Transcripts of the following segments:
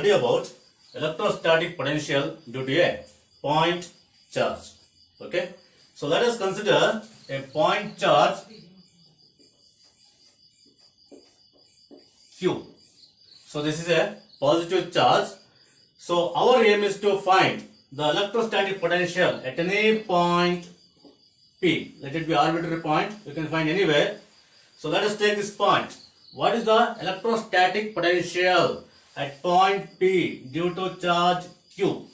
study about electrostatic potential due to a point charge. Okay, so let us consider a point charge Q. So this is a positive charge. So our aim is to find the electrostatic potential at any point P. Let it be arbitrary point, you can find anywhere. So let us take this point. What is the electrostatic potential at point P due to charge Q?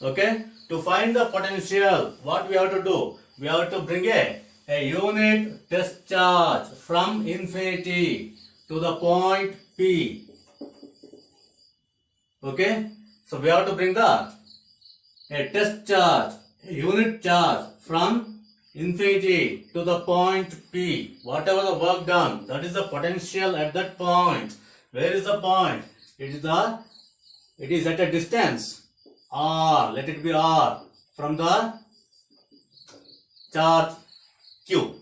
Okay, to find the potential, what we have to do? We have to bring a unit test charge from infinity to the point P. Okay, so we have to bring a test charge, a unit charge from infinity to the point P. Whatever the work done, that is the potential at that point. Where is the point? It is at a distance R. Let it be R from the charge Q.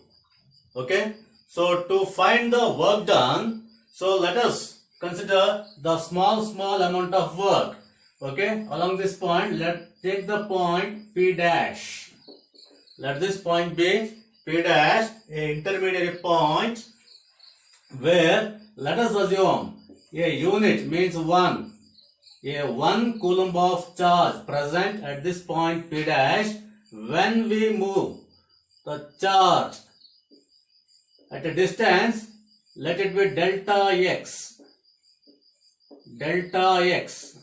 Okay. So to find the work done, so let us consider the small amount of work. Okay. Along this point, take the point P dash. Let this point be P dash, a intermediary point, where let us assume a unit means 1. A 1 coulomb of charge present at this point P dash. When we move the charge at a distance, let it be delta x. Delta x.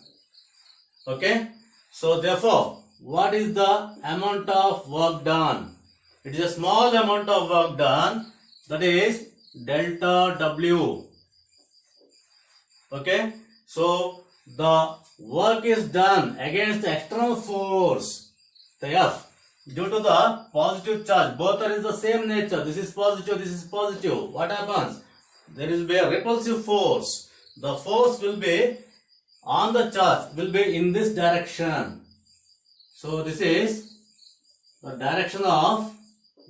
Okay. So therefore, what is the amount of work done? It is a small amount of work done, that is delta W. Okay, so the work is done against the external force, the F, due to the positive charge. Both are in the same nature. This is positive, this is positive. What happens? There will be a repulsive force. The force will be on the charge, will be in this direction. So this is the direction of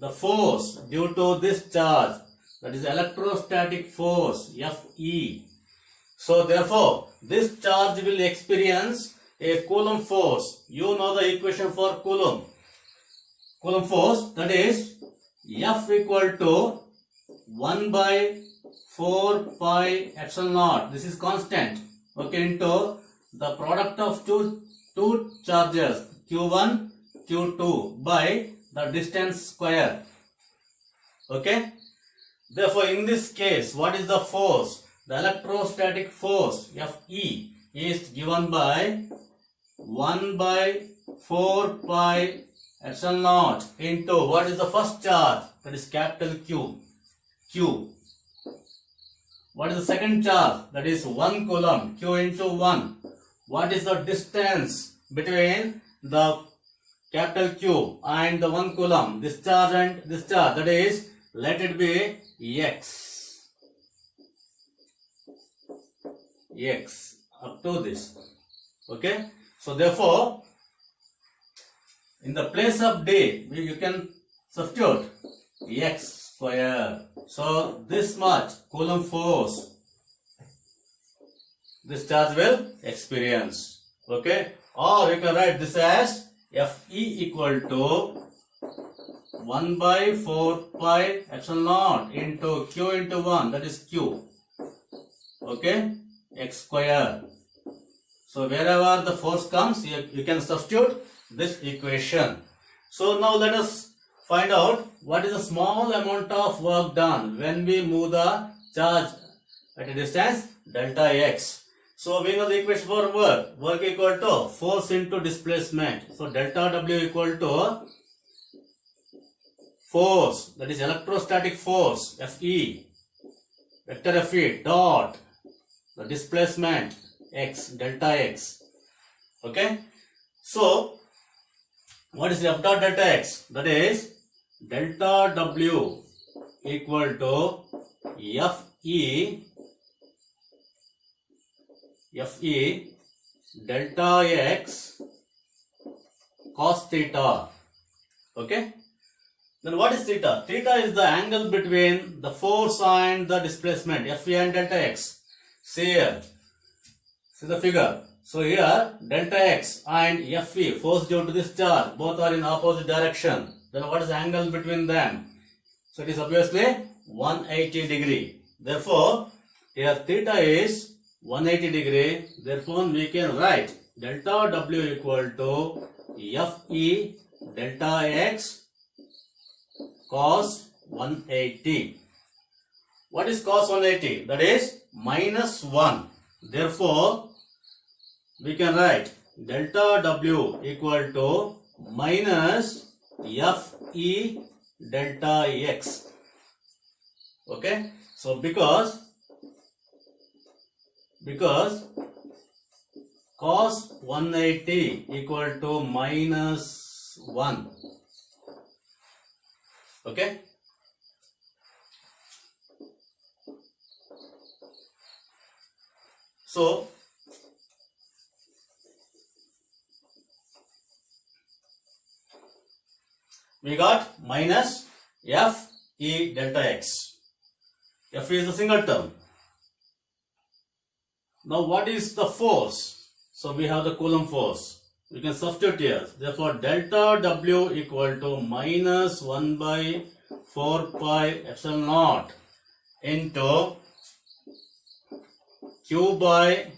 the force due to this charge, that is electrostatic force Fe. So therefore this charge will experience a Coulomb force. You know the equation for Coulomb. Coulomb force, that is F equal to 1 by 4 pi epsilon naught. This is constant. Okay, into the product of two charges, Q1, Q2 by the distance square. Okay. Therefore, in this case, what is the force? The electrostatic force Fe is given by 1 by 4 pi epsilon naught into what is the first charge? That is capital Q. Q. What is the second charge? That is 1 coulomb. Q into 1. What is the distance between the capital Q and the 1 coulomb? This charge and this charge. That is, let it be X. X. Up to this. Okay. So therefore, in the place of D, you can substitute X square. So this much Coulomb force this charge will experience. Okay. Or you can write this as Fe equal to 1 by 4 pi epsilon naught into Q into 1, that is Q. Okay. X square. So wherever the force comes, you can substitute this equation. So now let us find out what is the small amount of work done when we move the charge at a distance delta x. So we know the equation for work. Work equal to force into displacement. So delta W equal to force, that is electrostatic force Fe, vector Fe dot the displacement x, delta x. Okay. So what is F dot delta x? That is delta W equal to Fe delta x cos theta. Okay. Then what is theta? Theta is the angle between the force and the displacement, Fe and delta x. See here. See the figure. So here delta x and Fe force due to this charge, both are in opposite direction. Then what is the angle between them? So it is obviously 180 degree. Therefore, here theta is 180 degree. Therefore, we can write delta W equal to Fe delta x cos 180. What is cos 180? That is minus 1. Therefore, we can write delta W equal to minus Fe delta x. Okay. So because cos 180 equal to minus 1. Okay. So we got minus Fe delta x. Fe is a single term. Now what is the force? So we have the Coulomb force. We can substitute here. Therefore delta W equal to minus 1 by 4 pi epsilon naught into Q by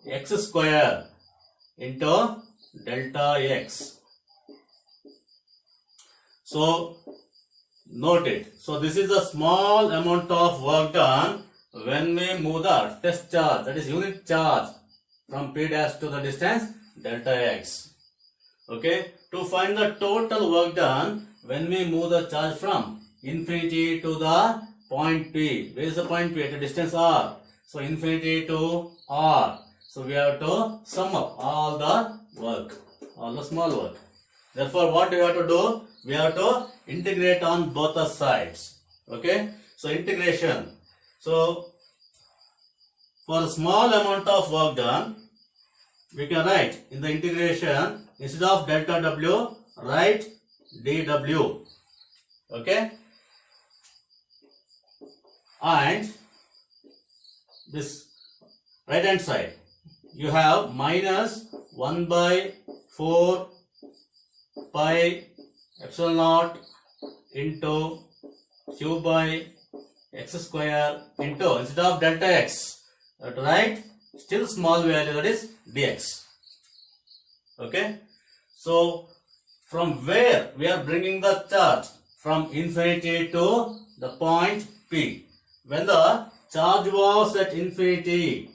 x square into delta x. So note it. So this is a small amount of work done when we move the test charge, that is unit charge, from P dash to the distance delta x. Okay. To find the total work done when we move the charge from infinity to the point P. Where is the point P? At a distance r. So infinity to r. So we have to sum up all the work, all the small work. Therefore, what we have to do? We have to integrate on both the sides. Okay. So integration. So for a small amount of work done, we can write in the integration, instead of delta W, write dW. Okay. And this right hand side, you have minus 1 by 4 pi epsilon naught into Q by x square into, instead of delta x, right, still small value, that is dx. Okay. So from where we are bringing the charge? From infinity to the point P. When the charge was at infinity,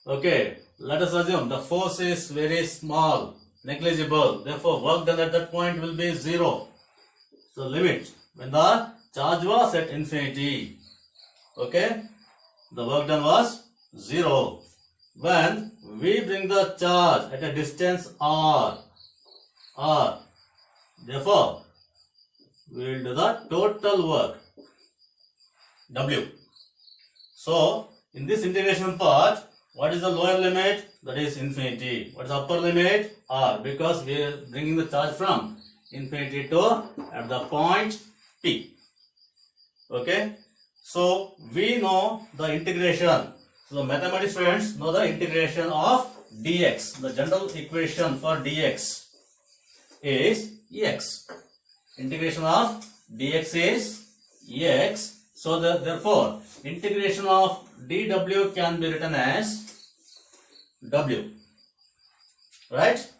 okay, let us assume the force is very small, negligible. Therefore, work done at that point will be 0. So limit, when the charge was at infinity, okay, the work done was 0. When we bring the charge at a distance r, therefore we will do the total work W. So in this integration part, what is the lower limit? That is infinity. What is the upper limit? R, because we are bringing the charge from infinity to at the point P. Okay. So we know the integration. So the mathematics students know the integration of dx. The general equation for dx is Ex. Integration of dx is Ex. So therefore integration of dw can be written as W. Right?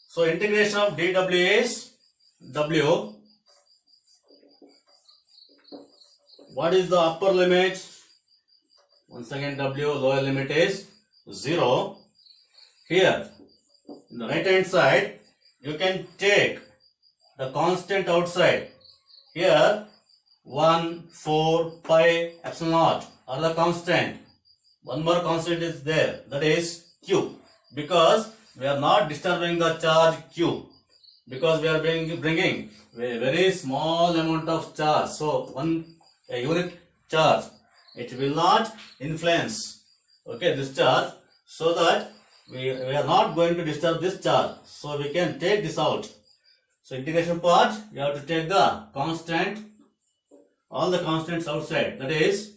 So integration of dw is W. What is the upper limit? Once again W, lower limit is 0. Here, in the right hand side, you can take the constant outside. Here, 1, 4, pi, epsilon naught are the constant. One more constant is there, that is Q. Because we are not disturbing the charge Q. Because we are bringing a very small amount of charge. So, a unit charge, it will not influence, okay, this charge, so that we are not going to disturb this charge. So we can take this out. So integration part, you have to take the constant, all the constants outside. That is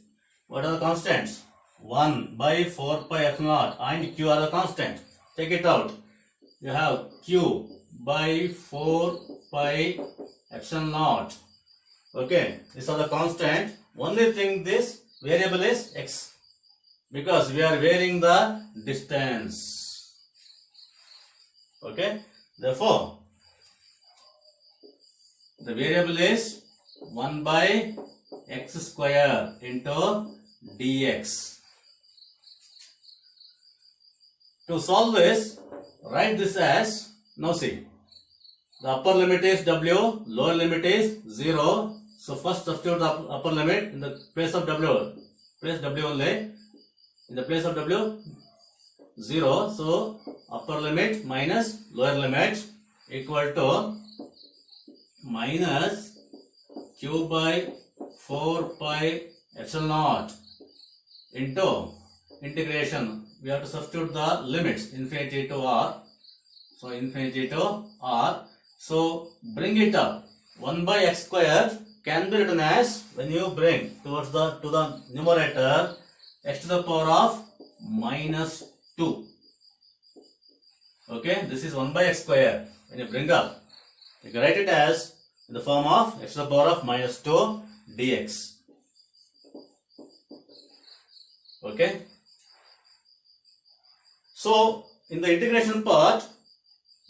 What are the constants? 1 by 4 pi epsilon naught and q are the constant. Take it out. You have q by 4 pi epsilon naught. Okay, these are the constant. Only thing this variable is x, because we are varying the distance. Okay, therefore the variable is 1 by x square into dx. To solve this, write this as, now see, the upper limit is w, lower limit is 0. So first substitute the upper limit in the place of w. Place w only. In the place of w, 0. So upper limit minus lower limit equal to minus q by 4 pi epsilon naught into integration. We have to substitute the limits, infinity to r. So infinity to r. So bring it up. 1 by x square can be written as, when you bring towards to the numerator, x to the power of minus 2. Okay, this is 1 by x square. When you bring up, you can write it as in the form of x to the power of minus 2 dx. Okay. So in the integration part,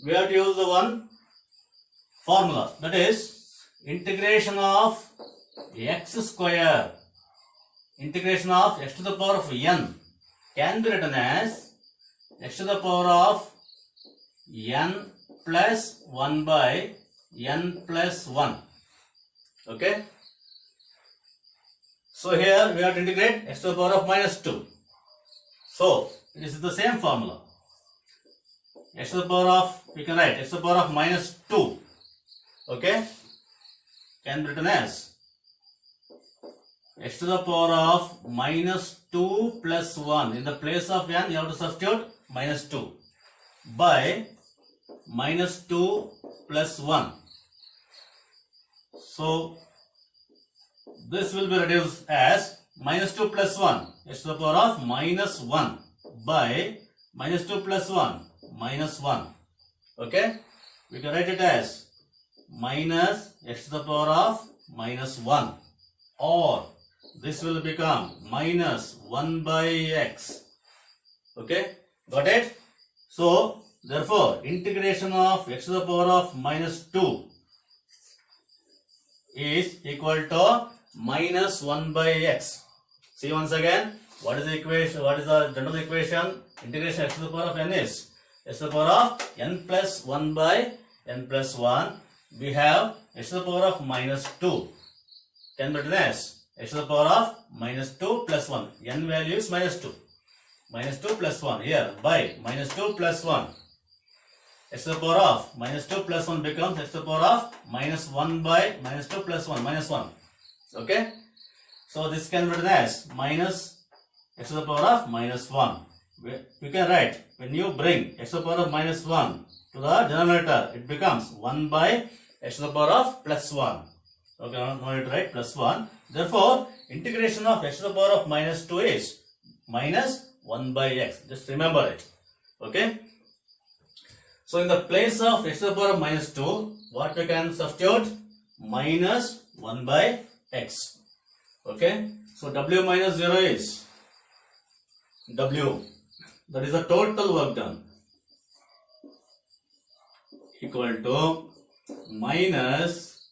we have to use the one formula, that is integration of x square, integration of x to the power of n can be written as x to the power of n plus 1 by n plus 1. Okay. So here we have to integrate x to the power of minus 2. So it is the same formula. X to the power of, we can write x to the power of minus 2. Okay. Can be written as x to the power of minus 2 plus 1. In the place of n, you have to substitute minus 2 by minus 2 plus 1. So this will be reduced as minus 2 plus 1, x to the power of minus 1 by minus 2 plus 1, minus 1. Okay, we can write it as minus x to the power of minus 1, or this will become minus 1 by x. Okay, got it? So therefore integration of x to the power of minus 2 is equal to minus 1 by x. See once again, what is the equation? What is the general equation? Integration x to the power of n is x to the power of n plus 1 by n plus 1. We have x to the power of minus 2 can be written as x to the power of minus 2 plus 1. N value is minus 2. Minus 2 plus 1 here by minus 2 plus 1. X to the power of minus 2 plus 1 becomes x to the power of minus 1 by minus 2 plus 1, minus 1. Okay. So this can be written as minus x to the power of minus 1. You can write, when you bring x to the power of minus 1 to the denominator, it becomes 1 by x to the power of plus 1. Okay, now you write plus 1. Therefore, integration of x to the power of minus 2 is minus 1 by x. Just remember it. Okay. So in the place of x to the power of minus 2, what we can substitute? Minus 1 by x. Okay. So w minus 0 is w. That is the total work done. Equal to minus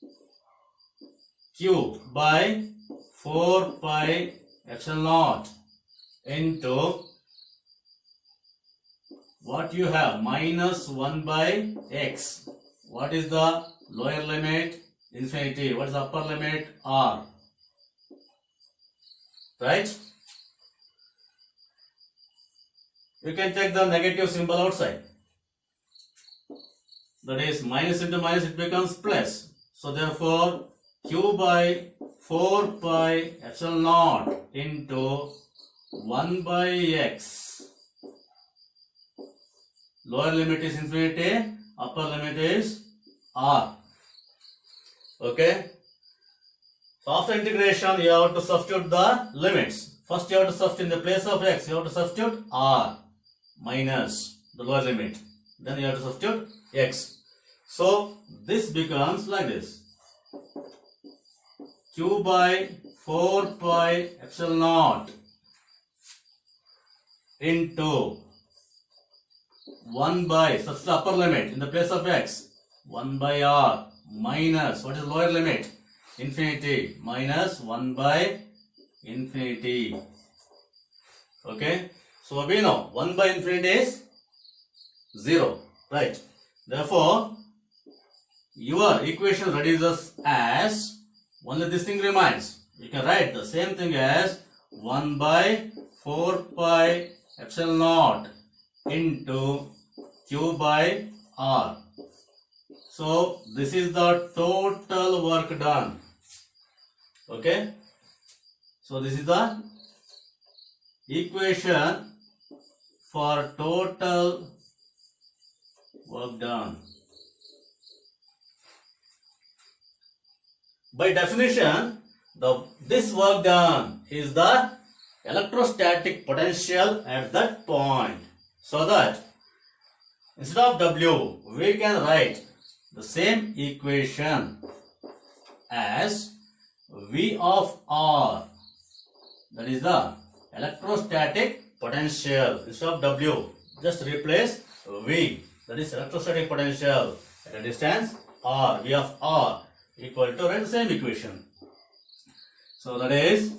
q by 4 pi epsilon naught into what you have, minus 1 by x. What is the lower limit? Infinity. What is the upper limit? R. Right? You can take the negative symbol outside. That is minus into minus, it becomes plus. So therefore q by 4 pi epsilon naught into 1 by x. Lower limit is infinity, upper limit is r. Okay. So after integration, you have to substitute the limits. First you have to substitute in the place of x, you have to substitute r minus the lower limit. Then you have to substitute x. So this becomes like this. Q by 4 pi epsilon naught into 1 by, substitute upper limit in the place of x, 1 by r minus, what is lower limit? Infinity, minus 1 by infinity. Okay, so we know 1 by infinity is 0, right? Therefore, your equation reduces as, only this thing remains. You can write the same thing as 1 by 4 pi epsilon naught into Q by R. So this is the total work done. Okay. So this is the equation for total work done. By definition, this work done is the electrostatic potential at that point. So that instead of W, we can write the same equation as V of R. That is the electrostatic potential. Instead of W, just replace V. That is electrostatic potential at a distance R. V of R equal to, write the same equation. So that is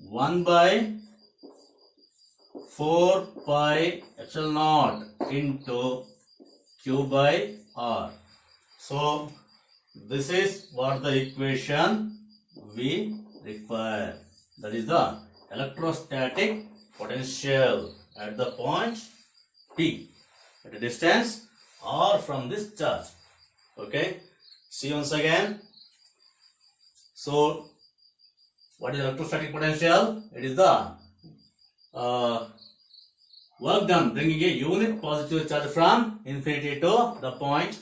1 by 4 pi epsilon naught into Q by R. So this is what the equation we require. That is the electrostatic potential at the point P at a distance R from this charge. Okay. See once again. So what is electrostatic potential? It is the work done bringing a unit positive charge from infinity to the point,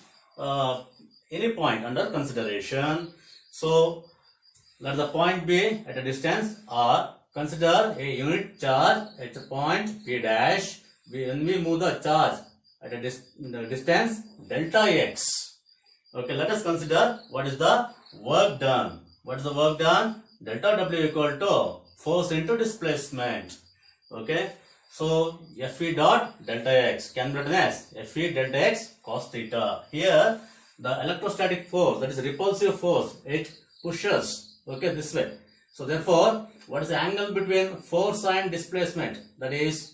any point under consideration. So let the point be at a distance R. Consider a unit charge at a point P dash. When we move the charge at a distance delta x. Okay, let us consider what is the work done. What is the work done? Delta W equal to force into displacement. Okay, so Fe dot delta x can be written as Fe delta x cos theta. Here the electrostatic force, that is repulsive force, it pushes, okay, this way. So therefore, what is the angle between force and displacement? That is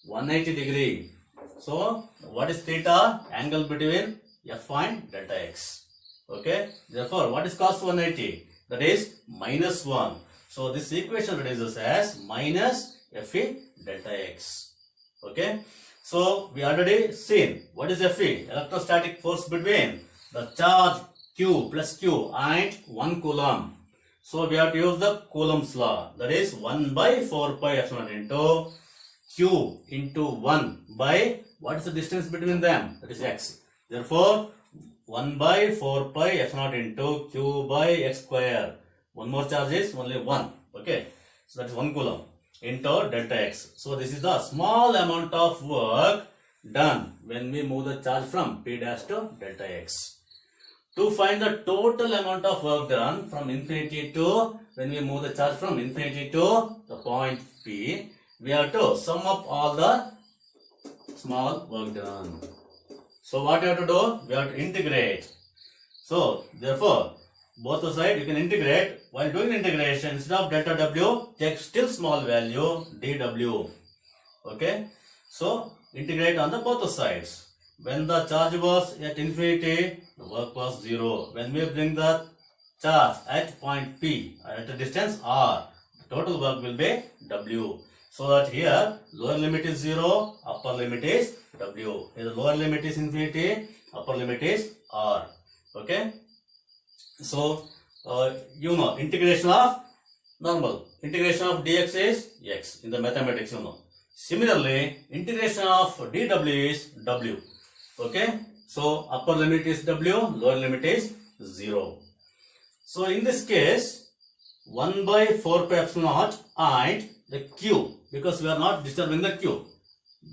180 degree. So what is theta? Angle between F and delta x. Okay, therefore what is cos 180? That is minus 1. So this equation reduces as minus Fe delta x. Okay, so we already seen what is Fe, electrostatic force between the charge Q plus Q and 1 coulomb. So we have to use the Coulomb's law. That is 1 by 4 pi epsilon into Q into 1 by, what is the distance between them? That is x. Therefore 1 by 4 pi epsilon into Q by x square. One more charge is only 1. Okay, so that is 1 coulomb into delta x. So this is the small amount of work done when we move the charge from P dash to delta x. To find the total amount of work done from infinity to, when we move the charge from infinity to the point P, we have to sum up all the small work done. So what you have to do? We have to integrate. So therefore, both the side you can integrate. While doing integration, instead of delta W, take still small value dW. Okay. So integrate on the both the sides. When the charge was at infinity, the work was 0. When we bring the charge at point P at a distance R, the total work will be W. So that here lower limit is 0, upper limit is W. Here the lower limit is infinity, upper limit is R. Okay. So you know integration of normal. Integration of dx is x in the mathematics, you know. Similarly, integration of dw is w. Okay. So upper limit is w, lower limit is 0. So in this case, 1 by 4 pi epsilon naught and the q, because we are not disturbing the q.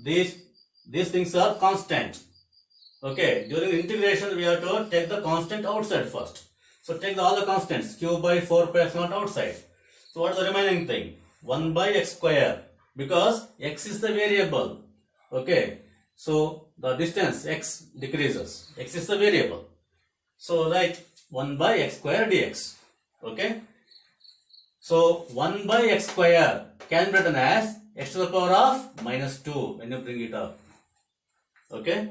These things are constant. Okay, during integration we have to take the constant outside first. So take all the constants, q by 4 pi epsilon naught outside. So what is the remaining thing? 1 by x square, because x is the variable. Okay, so the distance x decreases. X is the variable. So write 1 by x square dx. Okay. So 1 by x square can be written as x to the power of minus 2 when you bring it up. Okay.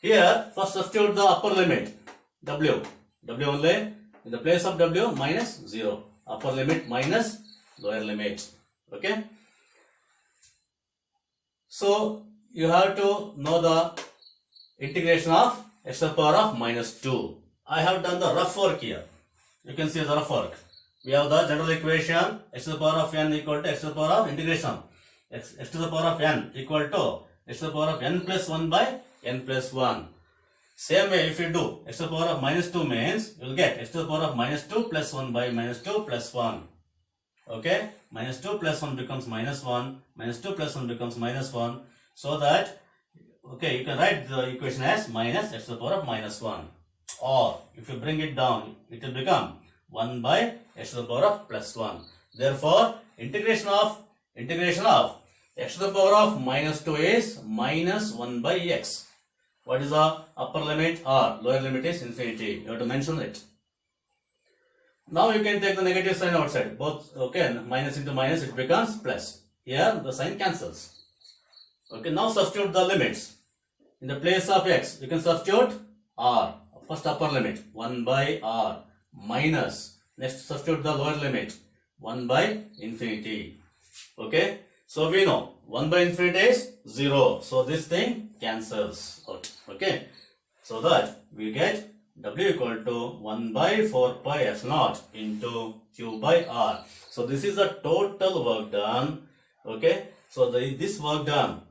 Here first substitute the upper limit w. W only in the place of w minus 0. Upper limit minus lower limit. Okay. So you have to know the integration of x to the power of minus 2. I have done the rough work here. You can see the rough work. We have the general equation x to the power of n equal to x to the power of integration. X to the power of n equal to x to the power of n plus 1 by n plus 1. Same way if you do x to the power of minus 2 means you will get x to the power of minus 2 plus 1 by minus 2 plus 1. Okay, minus 2 plus 1 becomes minus 1, minus 2 plus 1 becomes minus 1. So that, okay, you can write the equation as minus x to the power of minus 1. Or if you bring it down, it will become 1 by x to the power of plus 1. Therefore, integration of x to the power of minus 2 is minus 1 by x. What is the upper limit or lower limit is infinity. You have to mention it. Now you can take the negative sign outside. Both, okay, minus into minus it becomes plus. Here the sign cancels. Okay, now substitute the limits. In the place of x, you can substitute r. First upper limit 1 by r minus, next substitute the lower limit 1 by infinity. Okay, so we know 1 by infinity is 0, so this thing cancels out. Okay, so that we get w equal to 1 by 4 pi epsilon naught into q by r. So this is the total work done. Okay, so this work done,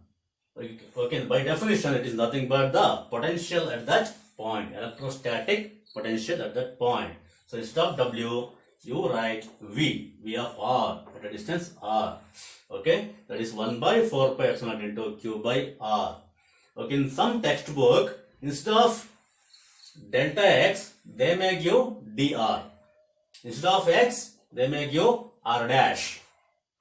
okay, by definition it is nothing but the potential at that point, electrostatic potential at that point. So instead of w, you write v of r at a distance r. Okay, that is 1 by 4 pi epsilon naught into q by r. Okay, in some textbook, instead of delta x, they may give dr. Instead of x, they may give r dash.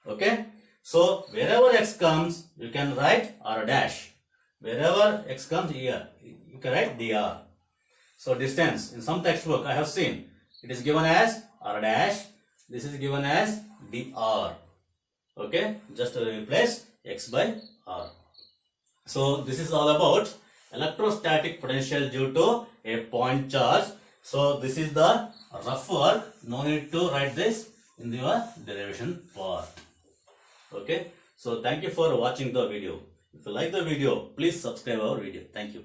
Okay, so wherever x comes, you can write r dash. Wherever x comes here, you can write dr. So distance, in some textbook I have seen, it is given as r dash. This is given as dr. Okay, just to replace x by r. So this is all about electrostatic potential due to a point charge. So this is the rough work. No need to write this in your derivation part. Okay, so thank you for watching the video. If you like the video, please subscribe our video. Thank you.